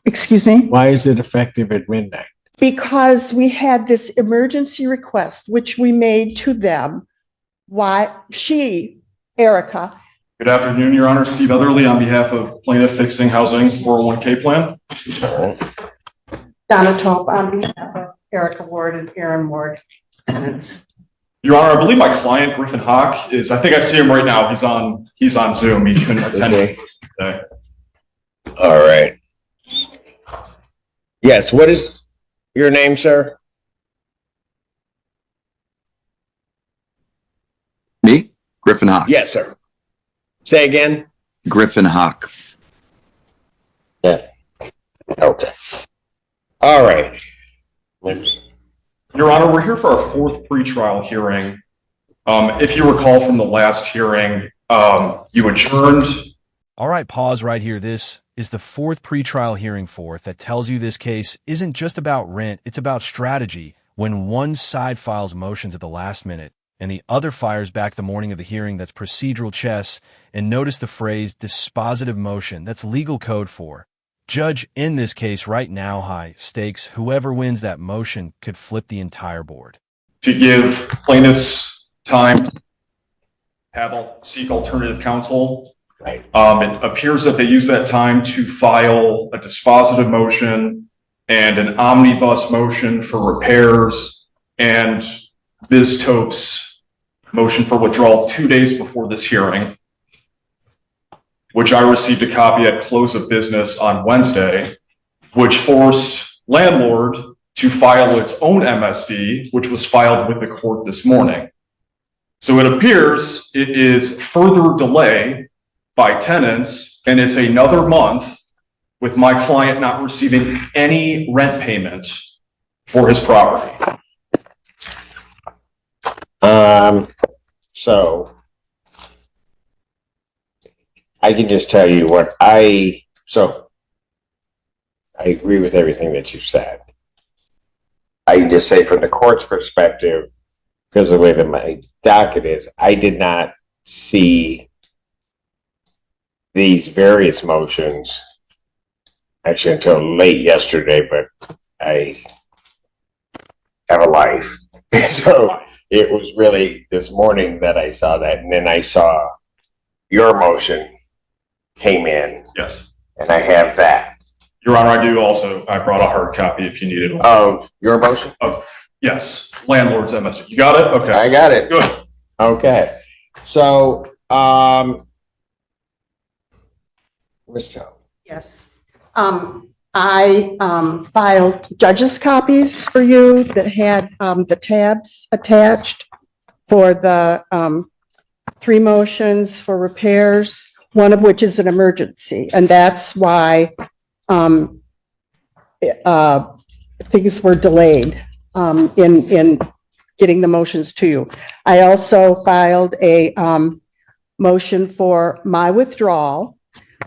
Excuse me? Why is it effective at midnight? Because we had this emergency request, which we made to them. Erica. Good afternoon, Your Honor. Steve Etherly on behalf of Plaintiff Fixing Housing 401k Plan. Donna Tope on behalf of Erica Ward and Aaron Ward tenants. Your Honor, I believe my client, Griffin Hawk, I think I see him right now. He's on Zoom. He couldn't attend today. All right. Yes, what is your name, sir? Me? Griffin Hawk. Yes, sir. Say again. Griffin Hawk. Yeah. Okay. All right. Your Honor, we're here for our fourth pretrial hearing. If you recall from the last hearing, you adjourned. All right, pause right here. This is the fourth pretrial hearing that tells you this case isn't just about rent, it's about strategy. When one side files motions at the last minute and the other fires back the morning of the hearing, that's procedural chess. And notice the phrase dispositive motion. That's legal code for judge in this case right now, high stakes. Whoever wins that motion could flip the entire board. To give plaintiffs time to seek alternative counsel. Right. It appears that they use that time to file a dispositive motion and an omnibus motion for repairs and Ms. Tope's motion for withdrawal 2 days before this hearing, which I received a copy at close of business on Wednesday, which forced landlord to file its own MSD, which was filed with the court this morning. So it appears it is further delay by tenants, and it's another month with my client not receiving any rent payment for his property. So I can just tell you what I agree with everything that you said. I can just say from the court's perspective, because of the way that my docket is, I did not see these various motions actually until late yesterday, but I have a life. So it was really this morning that I saw that, and then I saw your motion came in. Yes. And I have that. Your Honor, I brought a hard copy if you needed one. Of your motion? Yes, landlord's MSD. You got it? Okay. I got it. Good. Okay. So, Ms. Tope. Yes. I filed judge's copies for you that had the tabs attached for the 3 motions for repairs, one of which is an emergency, and that's why things were delayed in getting the motions to you. I also filed a motion for my withdrawal,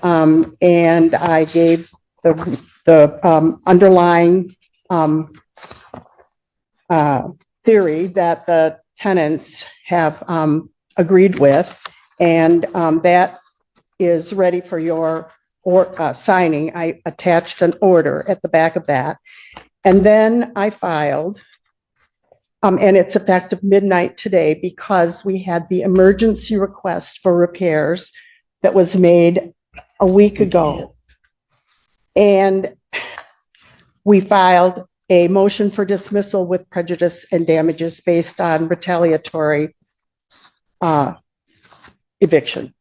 and I gave the underlying theory that the tenants have agreed with, and that is ready for your signing. I attached an order at the back of that. And then I filed, and it's effective midnight today because we had the emergency request for repairs that was made a week ago. And we filed a motion for dismissal with prejudice and damages based on retaliatory eviction.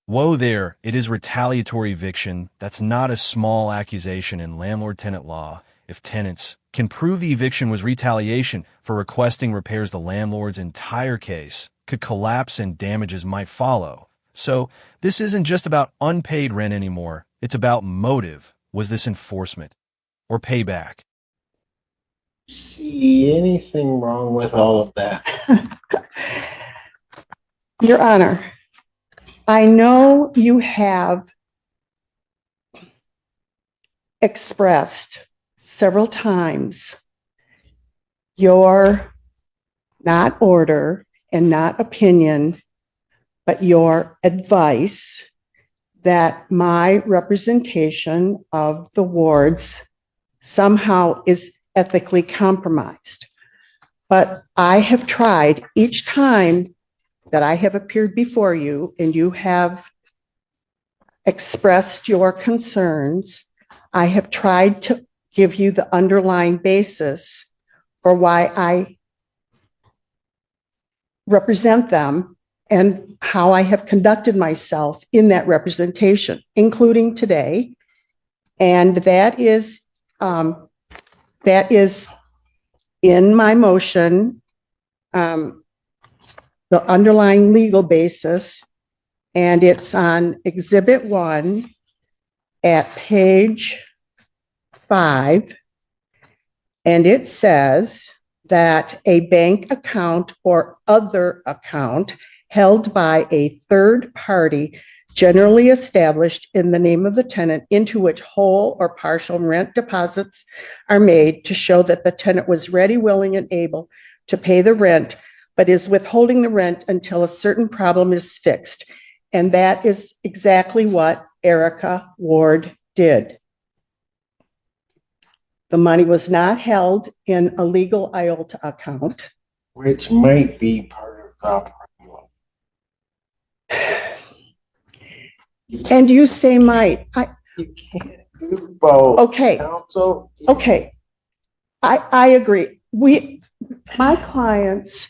Whoa there, it is retaliatory eviction. That's not a small accusation in landlord-tenant law. If tenants can prove the eviction was retaliation for requesting repairs, the landlord's entire case could collapse and damages might follow. So this isn't just about unpaid rent anymore. It's about motive. Was this enforcement or payback? See anything wrong with all of that? Your Honor, I know you have expressed several times your not order and not opinion, but your advice that my representation of the wards somehow is ethically compromised. But I have tried each time that I have appeared before you and you have expressed your concerns, I have tried to give you the underlying basis for why I represent them and how I have conducted myself in that representation, including today. And that is in my motion, the underlying legal basis, and it's on Exhibit 1 at page 5, and it says that a bank account or other account held by a third party generally established in the name of the tenant into which whole or partial rent deposits are made to show that the tenant was ready, willing, and able to pay the rent, but is withholding the rent until a certain problem is fixed. And that is exactly what Erica Ward did. The money was not held in a legal IOLTA account. Which might be part of the problem. And you say might. You can't do both. Okay. Counsel. Okay. I agree. My clients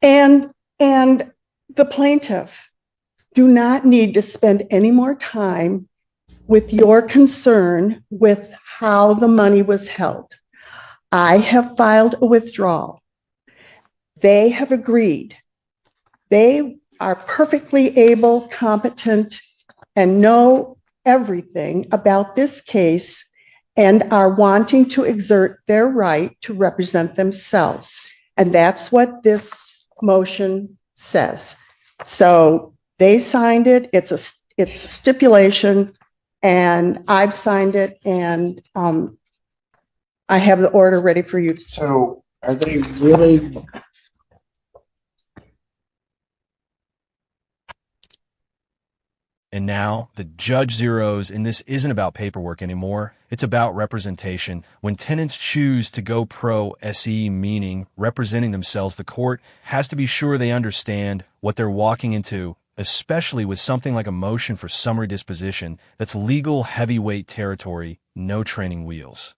and the plaintiff do not need to spend any more time with your concern with how the money was held. I have filed a withdrawal. They have agreed. They are perfectly able, competent, and know everything about this case and are wanting to exert their right to represent themselves. And that's what this motion says. So they signed it. It's a stipulation, and I've signed it, and I have the order ready for you. So are they really? And now the judge zeroes, and this isn't about paperwork anymore. It's about representation. When tenants choose to go pro se, meaning representing themselves, the court has to be sure they understand what they're walking into, especially with something like a motion for summary disposition that's legal heavyweight territory, no training wheels.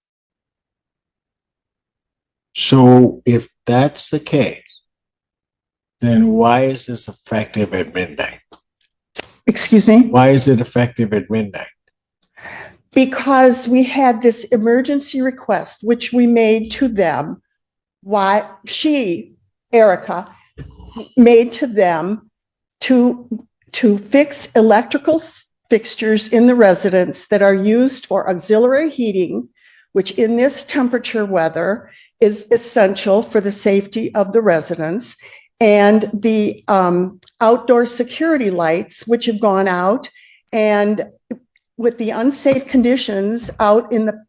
So if that's the case, then why is this effective at midnight? Excuse me? Why is it effective at midnight? Because we had this emergency request, which we made to them. Why Erica, made to them to fix electrical fixtures in the residence that are used for auxiliary heating, which in this temperature weather is essential for the safety of the residents, and the outdoor security lights, which have gone out, and with the unsafe conditions out in the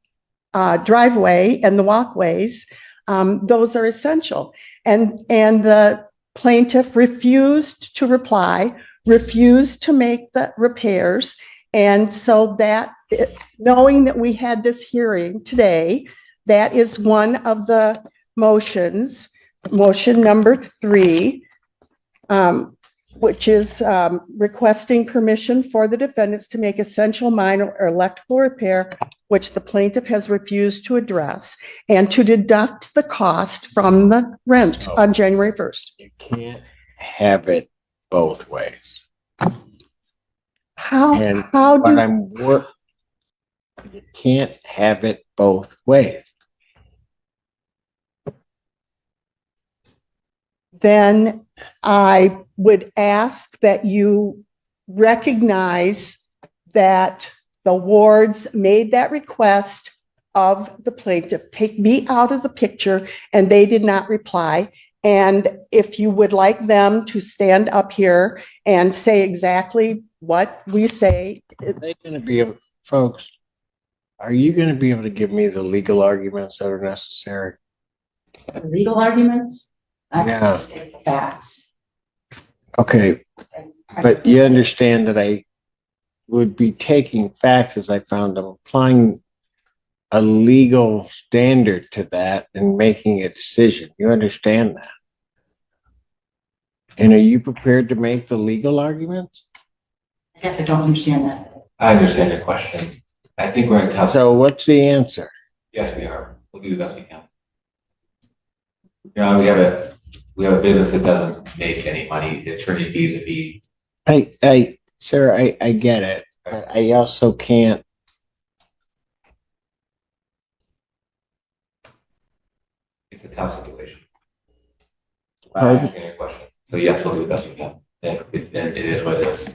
driveway and the walkways, those are essential. And the plaintiff refused to reply, refused to make the repairs. And so that, knowing that we had this hearing today, that is one of the motions, motion number 3, which is requesting permission for the defendants to make essential minor or electrical repair, which the plaintiff has refused to address, and to deduct the cost from the rent on January 1st. You can't have it both ways. How But do you can't have it both ways. then I would ask that you recognize that the wards made that request of the plaintiff, take me out of the picture, and they did not reply. And if you would like them to stand up here and say exactly what we say. Are they going to be able, folks, are you going to be able to give me the legal arguments that are necessary? The legal arguments, I Yeah. just take the facts. Okay, but you understand that I would be taking facts as I found them, applying a legal standard to that and making a decision. You understand that? And are you prepared to make the legal arguments? I guess I don't understand that. I understand your question. I think we're in tough. So what's the answer? Yes, we are. We'll do the best we can. You know, we have a business that doesn't make any money. The attorney fees would be. Sir, I get it, but I also can't. It's a tough situation. I Pardon? understand your question. So yes, we'll do the best we can. And it is what it is.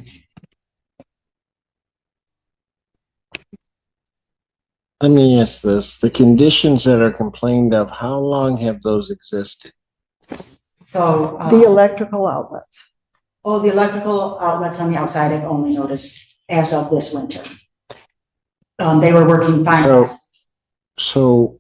Let me ask this. The conditions that are complained of, how long have those existed? So, The electrical outlets. the electrical outlets on the outside I've only noticed as of this winter. They were working fine. So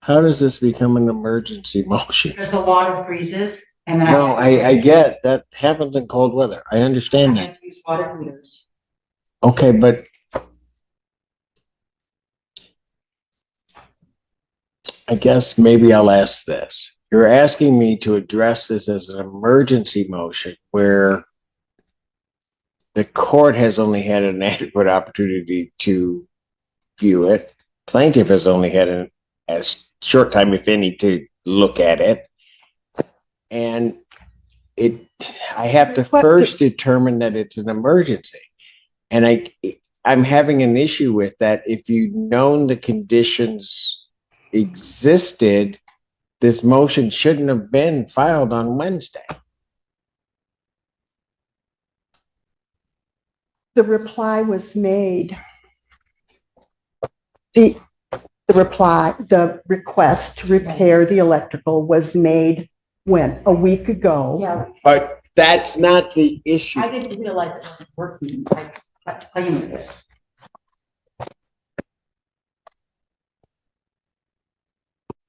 how does this become an emergency motion? Because the water freezes and then No, I get that happens in cold weather. I understand I that. have to use water heaters. Okay, but I guess maybe I'll ask this. You're asking me to address this as an emergency motion where the court has only had an adequate opportunity to view it. Plaintiff has only had as short time, if any, to look at it. And I have to first determine that it's an emergency. And I'm having an issue with that. If you'd known the conditions existed, this motion shouldn't have been filed on Wednesday. The reply was made. The request to repair the electrical was made when? A week ago. Yeah, But that's not the issue. I didn't realize it wasn't working. I knew this.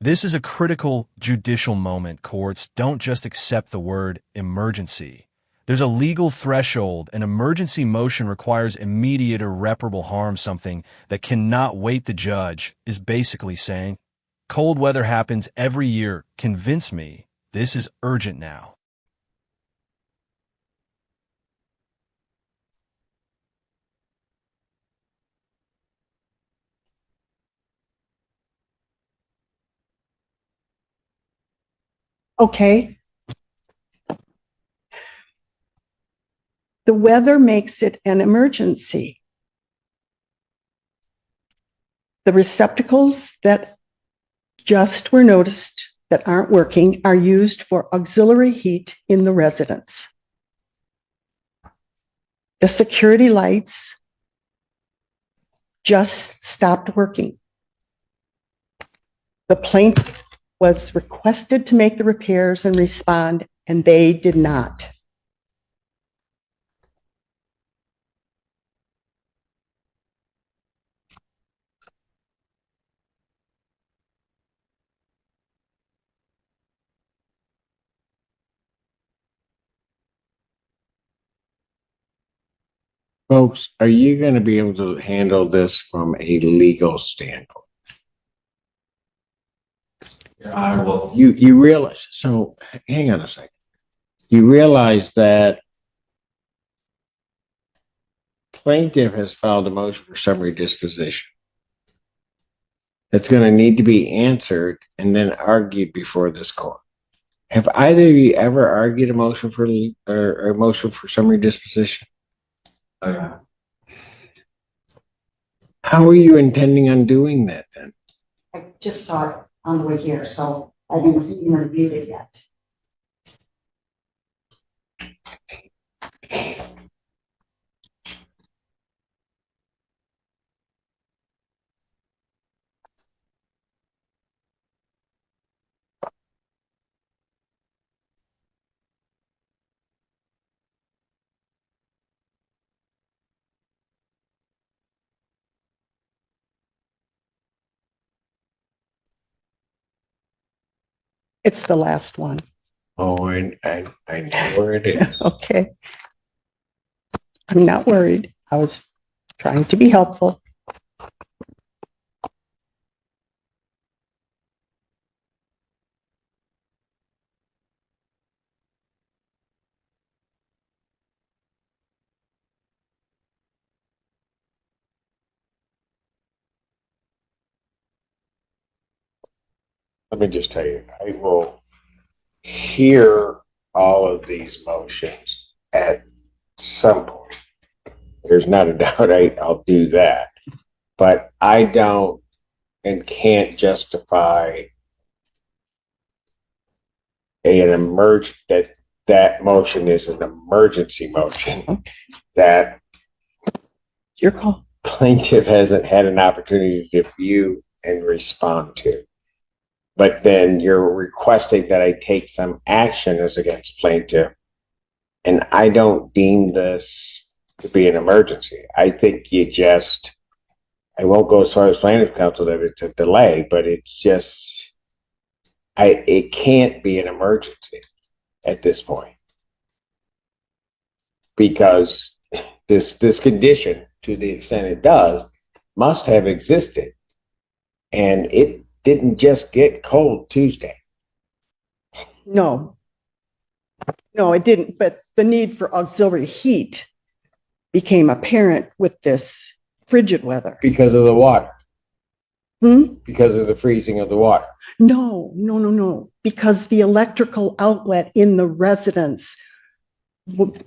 This is a critical judicial moment, courts. Don't just accept the word emergency. There's a legal threshold. An emergency motion requires immediate irreparable harm, something that cannot wait. The judge is basically saying, cold weather happens every year. Convince me this is urgent now. Okay. The weather makes it an emergency. The receptacles that just were noticed that aren't working are used for auxiliary heat in the residence. The security lights just stopped working. The plaintiff was requested to make the repairs and respond, and they did not. Folks, are you going to be able to handle this from a legal standpoint? Your Honor, well, You realize, so hang on a second. You realize that plaintiff has filed a motion for summary disposition. It's going to need to be answered and then argued before this court. Have either of you ever argued a motion for or a motion for summary disposition? How are you intending on doing that then? I just saw it on the way here, so I didn't even review it yet. It's the last one. Oh, and I know where it is. Okay. I'm not worried. I was trying to be helpful. Let me just tell you, I will hear all of these motions at some point. There's not a doubt I'll do that. But I don't and can't justify that motion is an emergency motion that Your call. plaintiff hasn't had an opportunity to view and respond to. But then you're requesting that I take some action as against plaintiff. And I don't deem this to be an emergency. I think I won't go as far as plaintiff counsel that it's a delay, but it's just, it can't be an emergency at this point. Because this condition, to the extent it does, must have existed. And it didn't just get cold Tuesday. No, it didn't. But the need for auxiliary heat became apparent with this frigid weather. Because of the water. Hmm? Because of the freezing of the water. No. Because the electrical outlet in the residence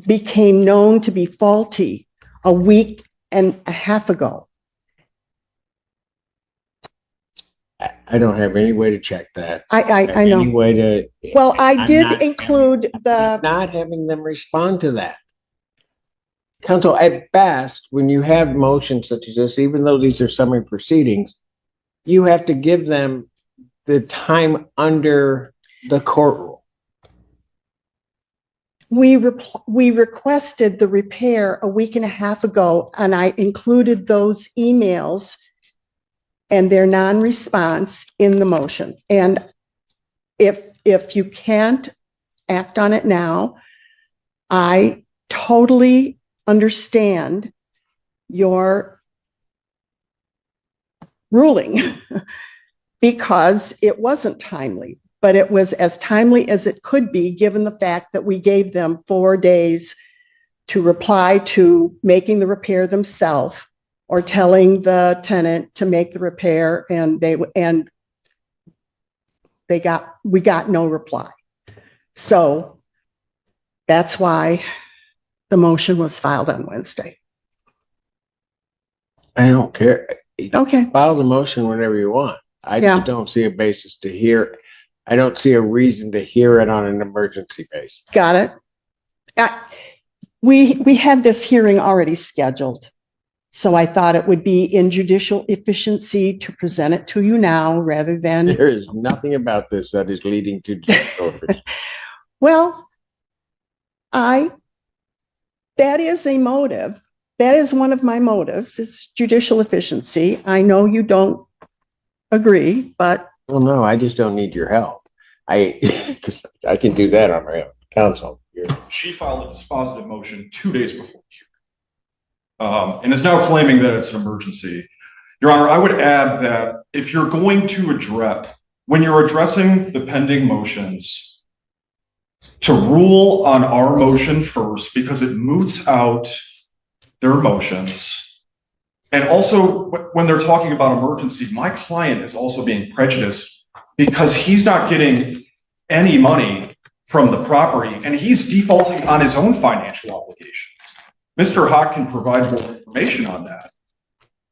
became known to be faulty a week and a half ago. I don't have any way to check that. I know. Any way to. Well, I I'm did not include not having them respond to that. Counsel, at best, when you have motions such as this, even though these are summary proceedings, you have to give them the time under the court rule. We requested the repair a week and a half ago, and I included those emails and their non-response in the motion. And if you can't act on it now, I totally understand your ruling because it wasn't timely, but it was as timely as it could be given the fact that we gave them 4 days to reply to making the repair themselves or telling the tenant to make the repair, and we got no reply. So that's why the motion was filed on Wednesday. I don't care. Okay. File the motion whenever you want. I Yeah. just don't see a basis to hear. I don't see a reason to hear it on an emergency basis. Got it. We had this hearing already scheduled, so I thought it would be in judicial efficiency to present it to you now rather than. There is nothing about this that is leading to judicial efficiency. Well, that is a motive. That is one of my motives. It's judicial efficiency. I know you don't agree, but. Well, no, I just don't need your help. Because I can do that on my own. Counsel, She filed a dispositive motion 2 days before you. And is now claiming that it's an emergency. Your Honor, I would add that if you're going to when you're addressing the pending motions, to rule on our motion first because it moots out their motions. And also, when they're talking about emergency, my client is also being prejudiced because he's not getting any money from the property and he's defaulting on his own financial obligations. Mr. Hawk can provide more information on that.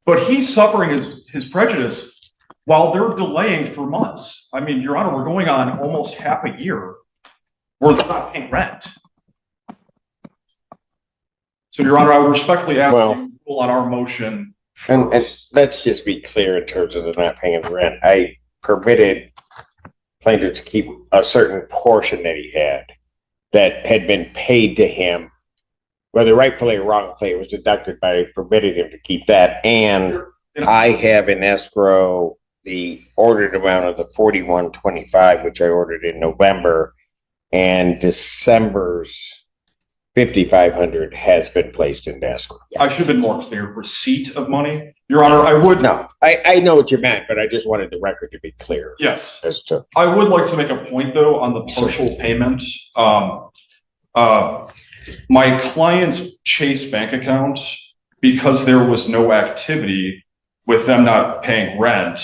But he's suffering his prejudice while they're delaying for months. I mean, Your Honor, we're going on almost half a year where they're not paying rent. So, Your Honor, I would respectfully ask you to rule on our motion. and let's just be clear in terms of the not paying the rent. I permitted plaintiff to keep a certain portion that he had been paid to him, whether rightfully or wrongfully it was deducted, but I permitted him to keep that. And I have in escrow the ordered amount of the 4125, which I ordered in November, and December's 5,500 has been placed in escrow. I should have been more clear. Receipt of money, Your Honor. I would. No, I know what you meant, but I just wanted the record to be clear. Yes. As to I would like to make a point though on the partial payment. My client's Chase bank account, because there was no activity with them not paying rent,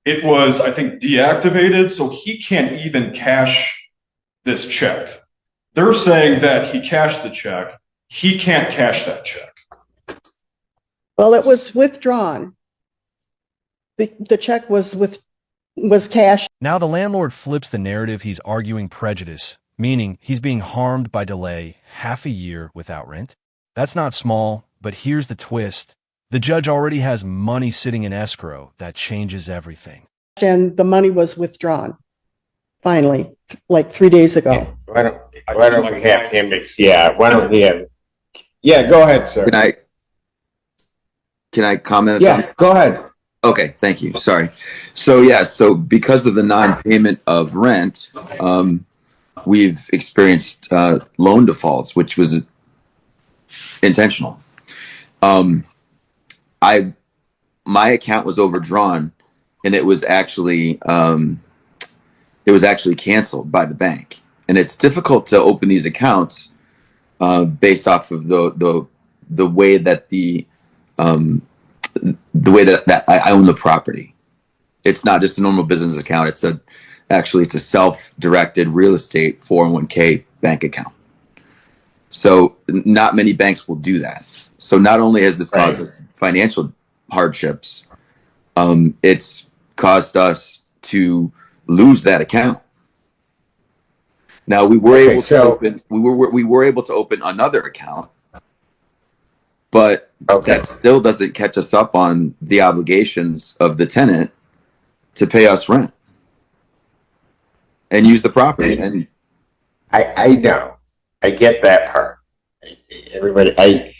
it was, I think, deactivated, so he can't even cash this check. They're saying that he cashed the check. He can't cash that check. Well, it was withdrawn. The check was cashed. Now the landlord flips the narrative. He's arguing prejudice, meaning he's being harmed by delay half a year without rent. That's not small, but here's the twist. The judge already has money sitting in escrow. That changes everything. And the money was withdrawn, finally, like 3 days ago. yeah, why don't we have him? Why don't we have? Yeah, go ahead, sir. Can I comment? Yeah, go ahead. Okay, thank you. Sorry. So because of the non-payment of rent, we've experienced loan defaults, which was intentional. My account was overdrawn, and it was actually canceled by the bank. And it's difficult to open these accounts based off of the way that that I own the property. It's not just a normal business account. It's a self-directed real estate 401k bank account. So not many banks will do that. So not only has this caused us financial hardships, it's caused us to lose that account. Now we were able to open another account, but that still doesn't catch us up on the obligations of the tenant to pay us rent and use the property. And I know. I get that part. Everybody,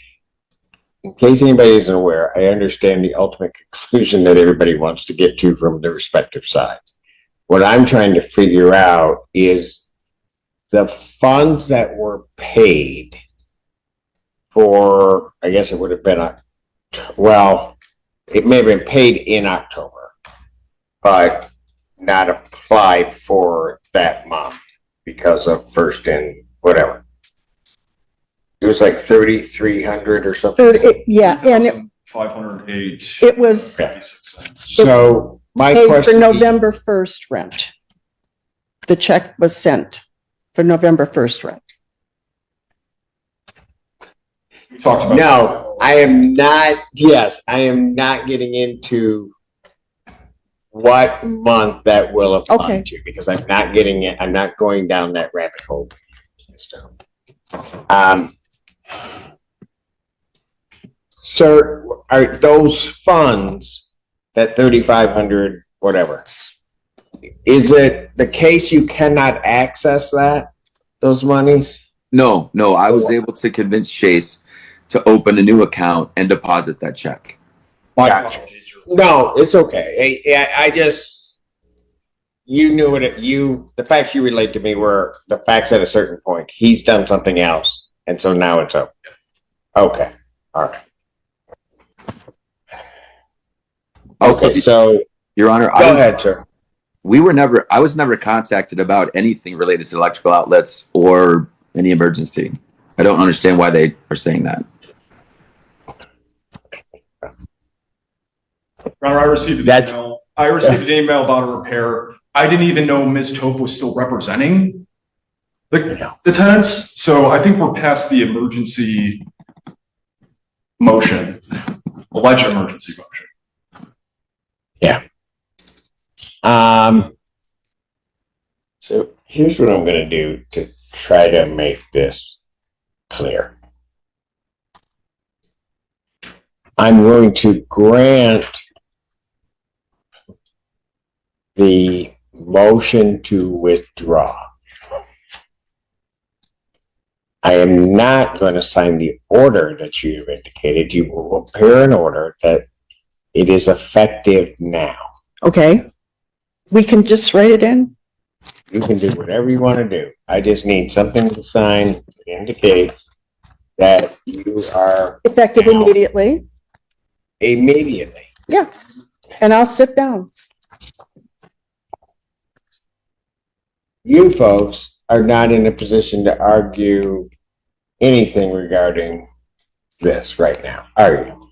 in case anybody isn't aware, I understand the ultimate conclusion that everybody wants to get to from their respective sides. What I'm trying to figure out is the funds that were paid for, I guess it would have been, it may have been paid in October, but not applied for that month because of first in whatever. It was like 3,300 or something. And 508. it was 56 cents. So my paid question for November 1st rent. The check was sent for November 1st rent. We talked about No, I am not. Yes, I am not getting into what month that will apply to because I'm not getting it. I'm not going down that rabbit hole. Sir, are those funds, that 3,500, whatever, is it the case you cannot access those monies? No, I was able to convince Chase to open a new account and deposit that check. Gotcha. No, it's okay. I just, you knew it. The facts you relayed to me were the facts at a certain point. He's done something else, and so now it's over. Okay, all right. Okay, so Your Honor, go ahead, sir. I was never contacted about anything related to electrical outlets or any emergency. I don't understand why they are saying that. Your Honor, I received an email. I received an email about a repair. I didn't even know Ms. Tope was still representing the tenants. So I think we're past the emergency motion, alleged emergency motion. Yeah. So here's what I'm going to do to try to make this clear. I'm going to grant the motion to withdraw. I am not going to sign the order that you have indicated. You will prepare an order that It is effective now. Okay. We can just write it in? You can do whatever you want to do. I just need something to sign that indicates that you are Effective immediately? immediately. Yeah. And I'll sit down. You folks are not in a position to argue anything regarding this right now, are you?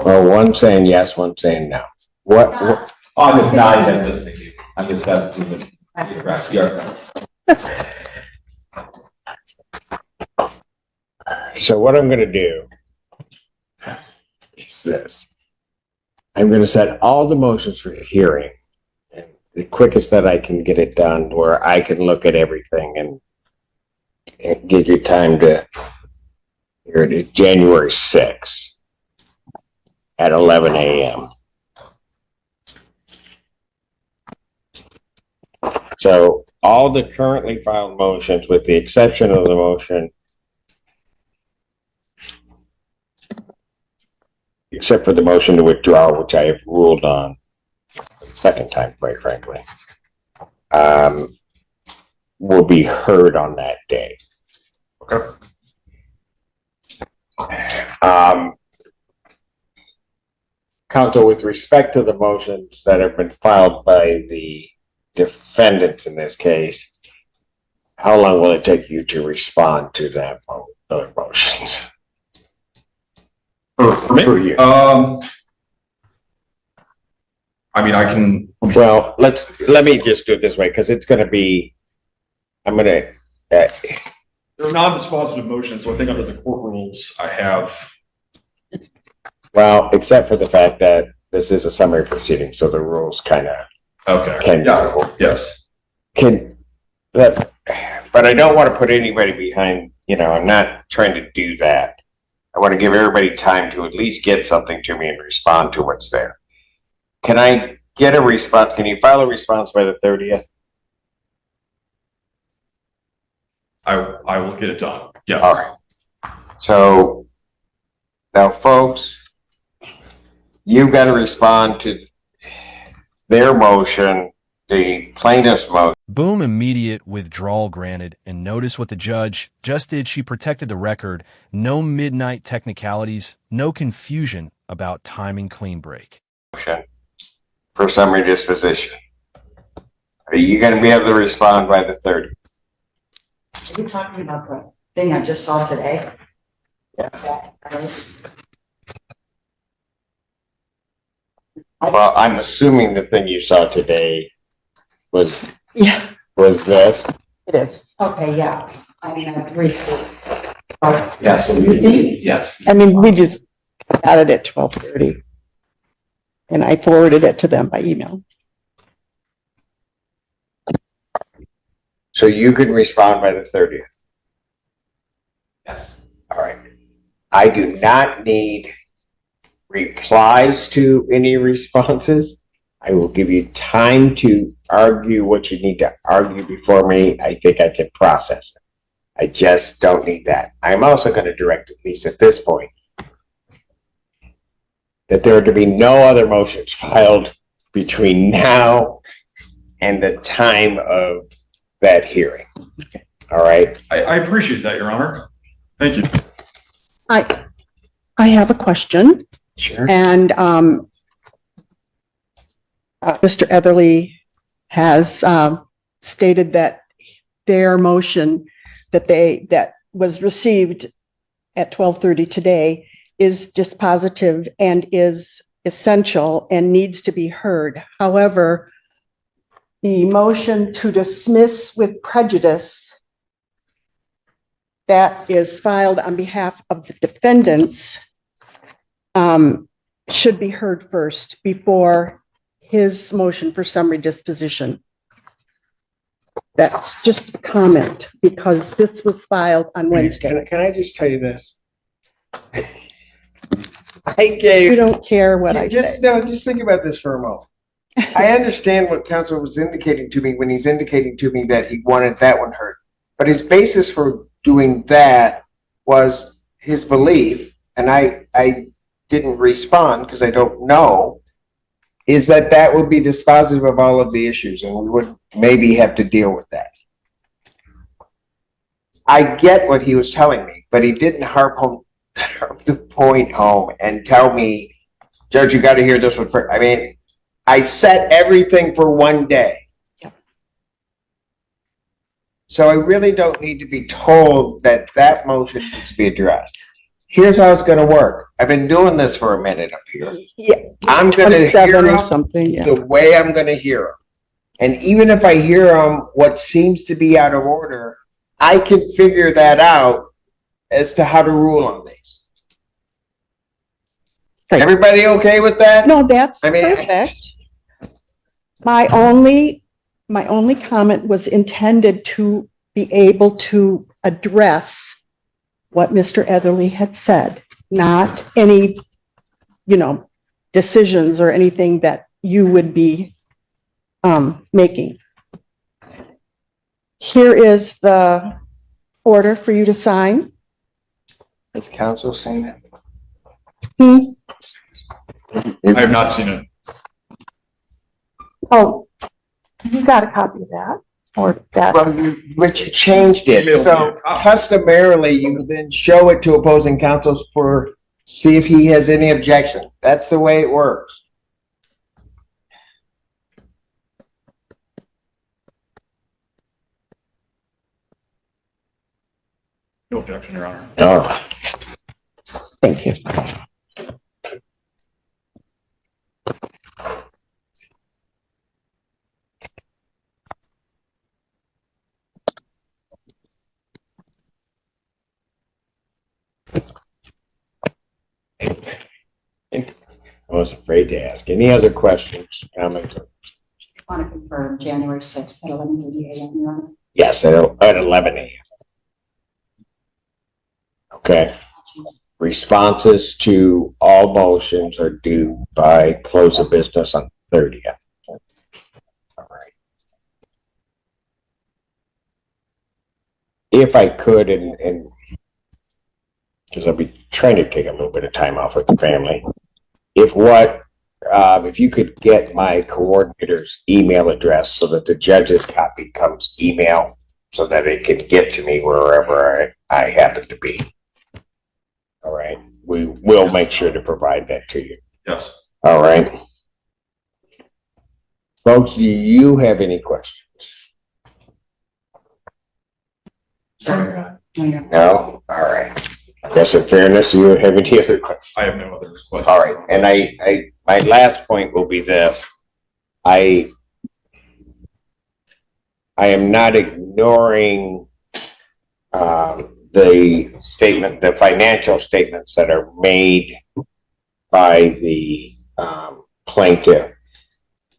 Well, one saying yes, one saying no. What Oh, I'm just nodding and listening to you. I'm just the rest. so what I'm going to do is this. I'm going to set all the motions for hearing, and the quickest that I can get it done where I can look at everything and give you time to, here it is, January 6th at 11 a.m. So all the currently filed motions, with the exception of the motion, except for the motion to withdraw, which I have ruled on the second time, quite frankly, will be heard on that day. Okay. Counsel, with respect to the motions that have been filed by the defendants in this case, how long will it take you to respond to that those motions? For me? For you. I mean, I can. Well, let me just do it this way, because it's going to be, I'm going to. They're non-dispositive motions, so I think under the court rules, I have. Well, except for the fact that this is a summary proceeding, so the rules kind of Okay. Yeah. Yes. but I don't want to put anybody behind. I'm not trying to do that. I want to give everybody time to at least get something to me and respond to what's there. Can I get a response? Can you file a response by the 30th? I will get it done. Yeah. All right. So now, folks, you've got to respond to their motion, the plaintiff's motion. Boom, immediate withdrawal granted. And notice what the judge just did. She protected the record. No midnight technicalities, no confusion about timing clean break. For summary disposition. Are you going to be able to respond by the 30th? Are you talking about the thing I just saw today? Yes. Yes. Well, I'm assuming the thing you saw today was Yeah, this. it is. Okay, yeah. I mean, I briefly. Yes. Yes. I mean, we just got it at 12:30. And I forwarded it to them by email. So you can respond by the 30th. Yes. All right. I do not need replies to any responses. I will give you time to argue what you need to argue before me. I think I can process it. I just don't need that. I'm also going to direct, at least at this point, that there are to be no other motions filed between now and the time of that hearing. Okay. All right. I appreciate that, Your Honor. Thank you. I have a question. Sure. And Mr. Etherly has stated that their motion that was received at 12:30 today is dispositive and is essential and needs to be heard. However, the motion to dismiss with prejudice that is filed on behalf of the defendants should be heard first before his motion for summary disposition. That's just a comment because this was filed on Wednesday. Can I just tell you this? You don't care what I say. Just think about this for a moment. I understand what counsel was indicating to me when he's indicating to me that he wanted that one heard. But his basis for doing that was his belief, and I didn't respond because I don't know, is that that would be dispositive of all of the issues and we would maybe have to deal with that. I get what he was telling me, but he didn't harp the point home and tell me, Judge, you got to hear this one first. I mean, I set everything for one day. So I really don't need to be told that that motion needs to be addressed. Here's how it's going to work. I've been doing this for a minute up here. Yeah. I'm going to hear 27 or them something, yeah. the way I'm going to hear them. And even if I hear them what seems to be out of order, I can figure that out as to how to rule on these. Right. Everybody okay with that? No, that's I mean, perfect. My only comment was intended to be able to address what Mr. Etherly had said, not any, decisions or anything that you would be making. Here is the order for you to sign. Has counsel seen it? I have not seen it. Oh, you got a copy of that, or that? Well, but you changed it. Emailed me So a copy. customarily, you then show it to opposing counsels for, see if he has any objection. That's the way it works. No objection, Your Honor. Oh. Thank you. I was afraid to ask. Any other questions, comments? I want to confirm January 6th at 11:30 a.m. Your Honor. Yes, at 11 a.m. Okay. Responses to all motions are due by close of business on 30th. All right. If I could, and because I'll be trying to take a little bit of time off with the family, if you could get my coordinator's email address so that the judge's copy comes email so that it can get to me wherever I happen to be. All right. We will make sure to provide that to you. Yes. All right. Folks, do you have any questions? Sorry, Your Honor. No? All right. I guess in fairness, you have any other questions? I have no other questions. All right. And my last point will be this. I am not ignoring the financial statements that are made by the plaintiff.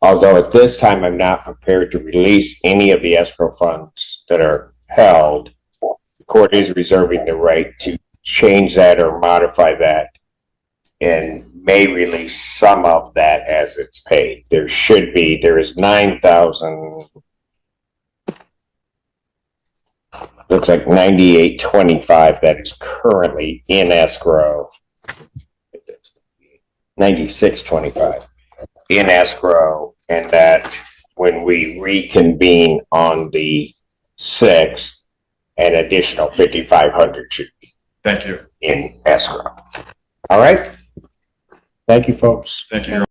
Although at this time, I'm not prepared to release any of the escrow funds that are held. The court is reserving the right to change that or modify that and may release some of that as it's paid. There is 9,000, looks like 98.25 that is currently in escrow. 96.25 in escrow, and that when we reconvene on the 6th, an additional 5,500 should be Thank you. in escrow. All right. Thank you, folks. Thank you, Your Honor.